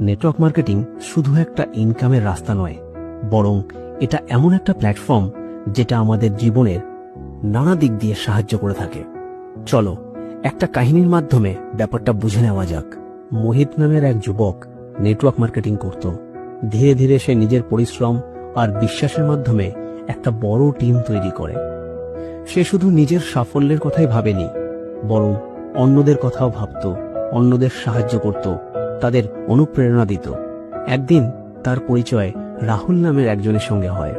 Network marketing শুধু একটা ইনকামের রাস্তা নয়, বরং এটা এমন একটা প্ল্যাটফর্ম যেটা আমাদের জীবনের নানা দিক দিয়ে সাহায্য করে থাকে। চলো একটা কাহিনীর মাধ্যমে ব্যাপারটা বুঝে নেওয়া যাক। মোহিত নামের এক যুবক নেটওয়ার্ক মার্কেটিং করত। ধীরে ধীরে সে নিজের পরিশ্রম আর বিশ্বাসের মাধ্যমে একটা বড় টিম তৈরি করে। সে শুধু নিজের সাফল্যের কথাই ভাবেনি, বরং অন্যদের কথাও ভাবত, অন্যদের সাহায্য করত, তাদের অনুপ্রেরণা দিত। একদিন তার পরিচয় রাহুল নামের একজনের সঙ্গে হয়।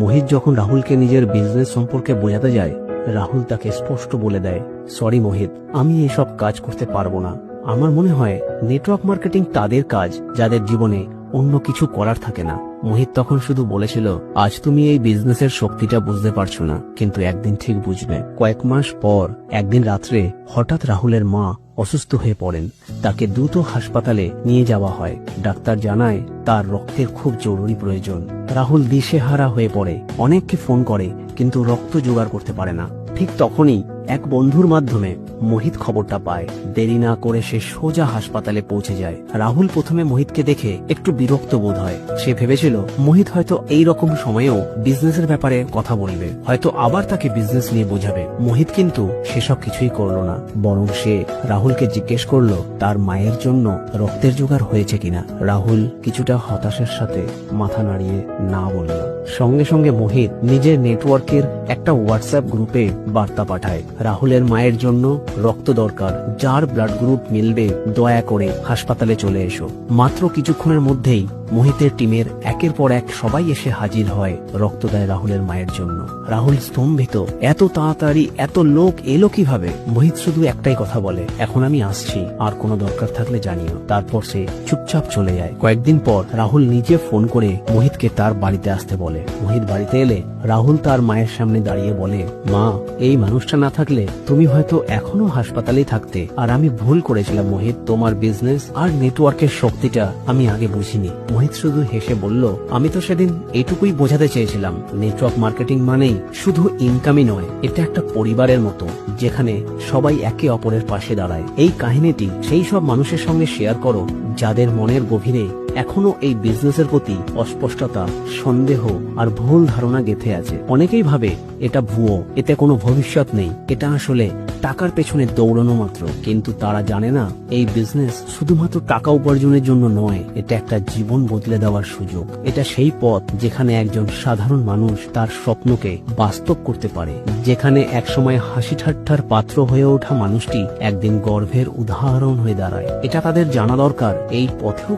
মোহিত যখন রাহুলকে নিজের বিজনেস সম্পর্কে বোঝাতে যায়, রাহুল তাকে স্পষ্ট বলে দেয়, সরি মোহিত, আমি এসব কাজ করতে পারবো না। আমার মনে হয় নেটওয়ার্ক মার্কেটিং তাদের কাজ যাদের জীবনে অন্য কিছু করার থাকে না। মোহিত তখন শুধু বলেছিল, আজ তুমি এই বিজনেসের শক্তিটা বুঝতে পারছো না, কিন্তু একদিন ঠিক বুঝবে। কয়েক মাস পর একদিন রাত্রে হঠাৎ রাহুলের মা অসুস্থ হয়ে পড়েন। তাকে দ্রুত হাসপাতালে নিয়ে যাওয়া হয়। ডাক্তার জানায় তার রক্তের খুব জরুরি প্রয়োজন। রাহুল দিশেহারা হয়ে পড়ে, অনেককে ফোন করে কিন্তু রক্ত জোগাড় করতে পারে না। ঠিক তখনই এক বন্ধুর মাধ্যমে মোহিত খবরটা পায়। দেরি না করে সে সোজা হাসপাতালে পৌঁছে যায়। রাহুল প্রথমে মোহিতকে দেখে একটু বিরক্ত বোধ হয়। সে ভেবেছিল মোহিত হয়তো এই রকম সময়েও বিজনেসের ব্যাপারে কথা বলবে, হয়তো আবার তাকে বিজনেস নিয়ে বোঝাবে। মোহিত কিন্তু সেসব কিছুই করলো না, বরং সে রাহুলকে জিজ্ঞেস করলো তার মায়ের জন্য রক্তের জোগাড় হয়েছে কিনা। রাহুল কিছুটা হতাশার সাথে মাথা নাড়িয়ে না বলল। সঙ্গে সঙ্গে মোহিত নিজের নেটওয়ার্কের একটা হোয়াটসঅ্যাপ গ্রুপে বার্তা পাঠায়, রাহুলের মায়ের জন্য রক্ত দরকার, যার ব্লাড গ্রুপ মিলবে দয়া করে হাসপাতালে চলে এসো। মাত্র কিছুক্ষণের মধ্যেই মোহিতের টিমের একের পর এক সবাই এসে হাজির হয়, রক্ত দেয় রাহুলের মায়ের জন্য। রাহুল স্তম্ভিত, এত তাড়াতাড়ি এত লোক এলো কিভাবে? মোহিত শুধু একটাই কথা বলে, এখন আমি আসছি, আর কোনো দরকার থাকলে জানিও। তারপর সে চুপচাপ চলে যায়। কয়েকদিন পর রাহুল নিজে ফোন করে মোহিতকে তার বাড়িতে আসতে বলে। মোহিত বাড়িতে এলে রাহুল তার মায়ের সামনে দাঁড়িয়ে বলে, মা, এই মানুষটা না থাকলে তুমি হয়তো এখনো হাসপাতালেই থাকতে। আর আমি ভুল করেছিলাম মোহিত, তোমার বিজনেস আর নেটওয়ার্কের শক্তিটা আমি আগে বুঝিনি। মোহিত শুধু হেসে বলল, আমি তো সেদিন এটুকুই বোঝাতে চেয়েছিলাম, নেটওয়ার্ক মার্কেটিং মানেই শুধু ইনকামই নয়, এটা একটা পরিবারের মতো, যেখানে সবাই একে অপরের পাশে দাঁড়ায়। এই কাহিনীটি সেই সব মানুষের সঙ্গে শেয়ার করো যাদের মনের গভীরে এখনো এই বিজনেসের প্রতি অস্পষ্টতা, সন্দেহ আর ভুল ধারণা গেঁথে আছে। অনেকেই ভাবে এটা ভুয়ো, এতে কোনো ভবিষ্যৎ নেই, এটা আসলে টাকার পেছনে দৌড়ানো মাত্র। কিন্তু তারা জানে না, এই বিজনেস শুধুমাত্র টাকা উপার্জনের জন্য নয়, এটা একটা জীবন বদলে দেওয়ার সুযোগ। এটা সেই পথ যেখানে একজন সাধারণ মানুষ তার স্বপ্নকে বাস্তব করতে পারে, যেখানে একসময় হাসি ঠাট্টার পাত্র হয়ে ওঠা মানুষটি একদিন গর্বের উদাহরণ হয়ে দাঁড়ায়। এটা তাদের জানা দরকার। এই পথেও